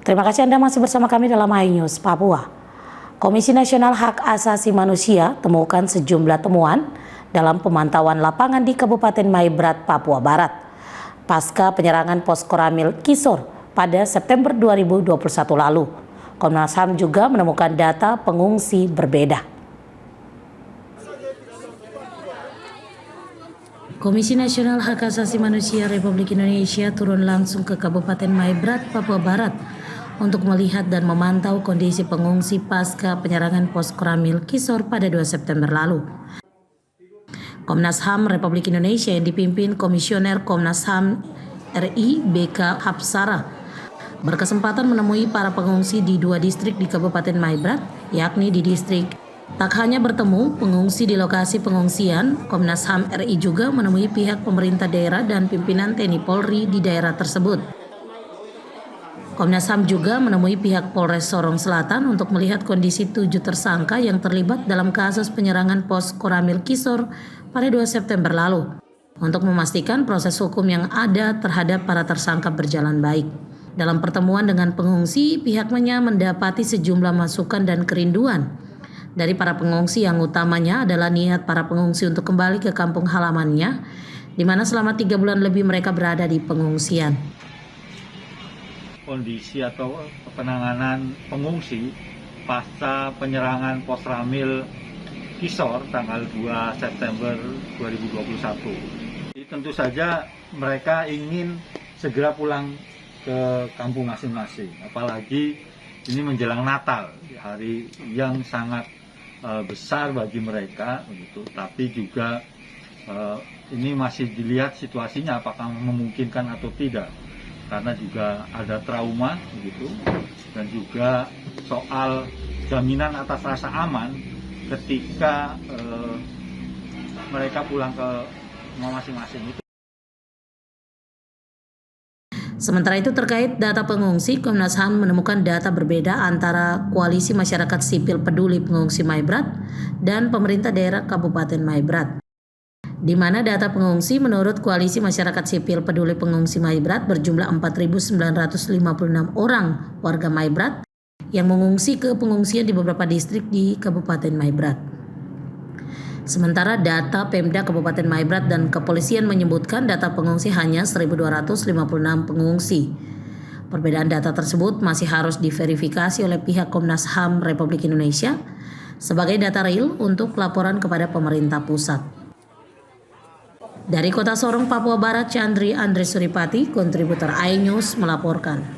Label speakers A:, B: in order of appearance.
A: Terima kasih Anda masih bersama kami dalam iNews Papua. Komisi Nasional Hak Asasi Manusia temukan sejumlah temuan dalam pemantauan lapangan di Kabupaten Maibrat, Papua Barat, pasca penyerangan pos Koramil Kisor pada September 2021 lalu. Komnas HAM juga menemukan data pengungsi berbeda. Komisi Nasional Hak Asasi Manusia Republik Indonesia turun langsung ke Kabupaten Maibrat, Papua Barat untuk melihat dan memantau kondisi pengungsi pasca penyerangan pos Koramil Kisor pada 2 September lalu. Komnas HAM Republik Indonesia yang dipimpin Komisioner Komnas HAM RI BK Hapsara berkesempatan menemui para pengungsi di 2 distrik di Kabupaten Maibrat, yakni di distrik. Tak hanya bertemu pengungsi di lokasi pengungsian, Komnas HAM RI juga menemui pihak pemerintah daerah dan pimpinan TNI Polri di daerah tersebut. Komnas HAM juga menemui pihak Polres Sorong Selatan untuk melihat kondisi 7 tersangka yang terlibat dalam kasus penyerangan pos Koramil Kisor pada 2 September lalu, untuk memastikan proses hukum yang ada terhadap para tersangka berjalan baik. Dalam pertemuan dengan pengungsi, pihaknya mendapati sejumlah masukan dan kerinduan dari para pengungsi, yang utamanya adalah niat para pengungsi untuk kembali ke kampung halamannya, di mana selama 3 bulan lebih mereka berada di pengungsian.
B: Kondisi atau penanganan pengungsi pasca penyerangan pos Ramil Kisor tanggal 2 September 2021. Jadi tentu saja mereka ingin segera pulang ke kampung masing-masing, apalagi ini menjelang Natal, hari yang sangat besar bagi mereka, begitu. Tapi juga ini masih dilihat situasinya apakah memungkinkan atau tidak, karena juga ada trauma, begitu, dan juga soal jaminan atas rasa aman ketika mereka pulang ke rumah masing-masing itu.
A: Sementara itu, terkait data pengungsi, Komnas HAM menemukan data berbeda antara Koalisi Masyarakat Sipil Peduli Pengungsi Maibrat dan pemerintah daerah Kabupaten Maibrat, di mana data pengungsi menurut Koalisi Masyarakat Sipil Peduli Pengungsi Maibrat berjumlah 4.956 orang warga Maibrat yang mengungsi ke pengungsian di beberapa distrik di Kabupaten Maibrat. Sementara data Pemda Kabupaten Maibrat dan kepolisian menyebutkan data pengungsi hanya 1.256 pengungsi. Perbedaan data tersebut masih harus diverifikasi oleh pihak Komnas HAM Republik Indonesia sebagai data real untuk laporan kepada pemerintah pusat. Dari Kota Sorong, Papua Barat, Chandri Andre Suripati, kontributor iNews melaporkan.